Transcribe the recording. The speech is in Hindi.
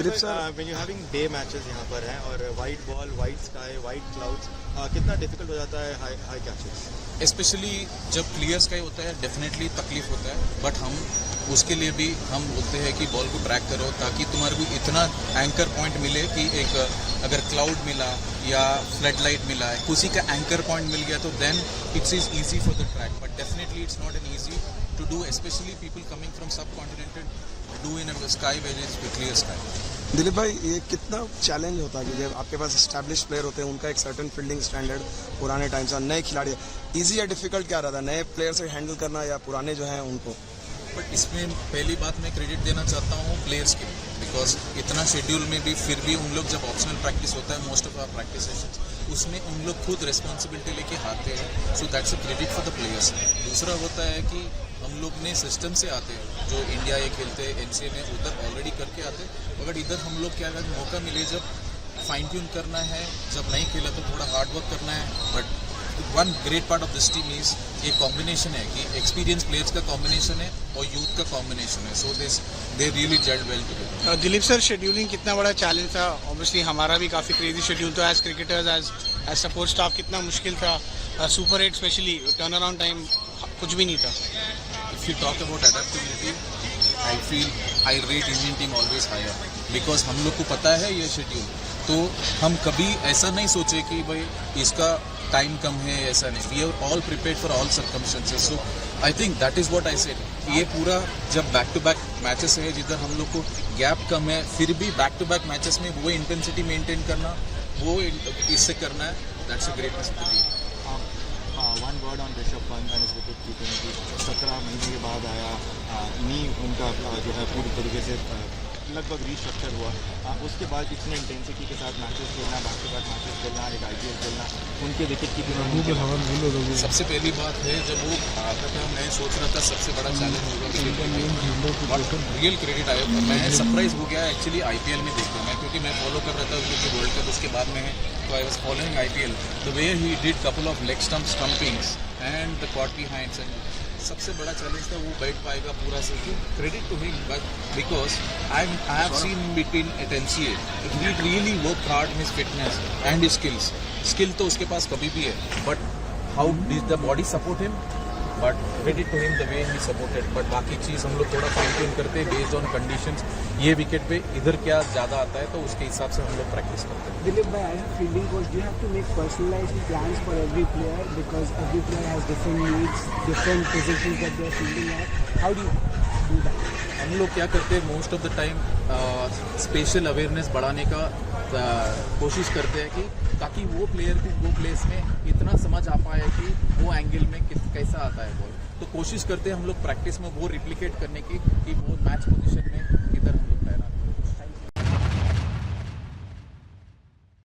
Dilip sir, when you having day matches यहाँ पर हैं और white ball, white sky, white clouds, कितना डिफिकल्ट हो जाता है हाई कैचेस? स्पेशली जब क्लियर स्काई होता है डेफिनेटली तकलीफ होता है, बट हम उसके लिए भी हम बोलते हैं कि बॉल को ट्रैक करो ताकि तुम्हारे को इतना एंकर पॉइंट मिले कि एक अगर क्लाउड मिला या फ्लड लाइट मिला है, उसी का एंकर पॉइंट मिल गया तो then it's is easy for the track, but definitely it's not an easy to do, specially people coming from subcontinental do in a sky where is clear sky. Dilip भाई, ये कितना चैलेंज होता है कि जब आपके पास एस्टैब्लिश प्लेयर होते हैं, उनका एक सर्टन फील्डिंग स्टैंडर्ड पुराने टाइम से, नए खिलाड़ी, इजी या डिफिकल्ट क्या रहता है नए प्लेयर से हैंडल करना या पुराने जो हैं उनको? बट इसमें पहली बात मैं क्रेडिट देना चाहता हूँ प्लेयर्स के, बिकॉज इतना शेड्यूल में भी फिर भी उन लोग जब ऑप्शनल प्रैक्टिस होता है most of our practice sessions, उसमें उन लोग खुद रिस्पॉन्सिबिलिटी लेके आते हैं, so that's a credit for the players. दूसरा होता है कि हम लोग ने सिस्टम से आते हैं, जो इंडिया ये खेलते हैं एनसीए में उधर ऑलरेडी करके आते हैं, मगर इधर हम लोग क्या अगर मौका मिले जब फाइन ट्यून करना है, जब नहीं खेला तो थोड़ा हार्ड वर्क करना है। But one great part of this team is ये कॉम्बिनेशन है कि एक्सपीरियंस प्लेयर्स का कॉम्बिनेशन है और यूथ का कॉम्बिनेशन है, so this they really jelled well together. Dilip sir, scheduling कितना बड़ा चैलेंज था? ऑब्वियसली हमारा भी काफ़ी क्रेजी शेड्यूल था as cricketers, as support staff, कितना मुश्किल था? Super 8 specially turn around time कुछ भी नहीं था। If you talk about adaptability, I feel I rate Indian team always higher because हम लोग को पता है ये शेड्यूल, तो हम कभी ऐसा नहीं सोचे कि भाई इसका टाइम कम है, ऐसा नहीं। We are all prepared for all circumstances, so I think that is what I said. ये पूरा जब बैक टू बैक मैचेस है जिधर हम लोग को गैप कम है, फिर भी बैक टू बैक मैचेस में वो इंटेंसिटी मेंटेन करना, वो इससे करना है, that's a greatness of the team. One word on Rishabh Pant and wicket keeping की 17 महीने के बाद आया, नी उनका जो है पूरी तरीके से लगभग रीस्ट्रक्चर हुआ, उसके बाद इतने इंटेंसिटी के साथ मैचेस खेलना, बैक टू बैक मैचेस खेलना, एक आईपीएल खेलना, उनके विकेट कीपिंग। सबसे पहली बात है जब वो आता था मैं सोच रहा था सबसे बड़ा चैलेंज होगा, रियल क्रेडिट आया, मैं सरप्राइज हो गया एक्चुअली आईपीएल में देखकर, मैं क्योंकि मैं फॉलो कर रहा था क्योंकि वर्ल्ड कप उसके बाद में है, तो I was following IPL, the way he did couple of leg stump stumpings and the caught behinds, and सबसे बड़ा चैलेंज था वो बैठ पाएगा पूरा से, credit to him, but because I have seen between at NCA he really work hard his fitness and his skill तो उसके पास कभी भी है, but how did the body support him, but credit to him the way he supported. But बाकी चीज़ हम लोग थोड़ा फाइन ट्यून करते हैं बेस्ड ऑन कंडीशंस, ये विकेट पे इधर क्या ज़्यादा आता है तो उसके हिसाब से हम लोग प्रैक्टिस करते हैं। Dilip, by as a fielding coach, do you have to make personalized plans for every player because every player has different needs, different positions that they are fielding at? How do you do that? हम लोग क्या करते हैं most of the time special awareness बढ़ाने का कोशिश करते हैं कि ताकि वो प्लेयर को वो प्लेस में इतना समझ आ पाए कि वो एंगल में कैसा आता है बॉल, तो कोशिश करते हैं हम लोग प्रैक्टिस में वो रिप्लिकेट करने की कि वो मैच पोजीशन में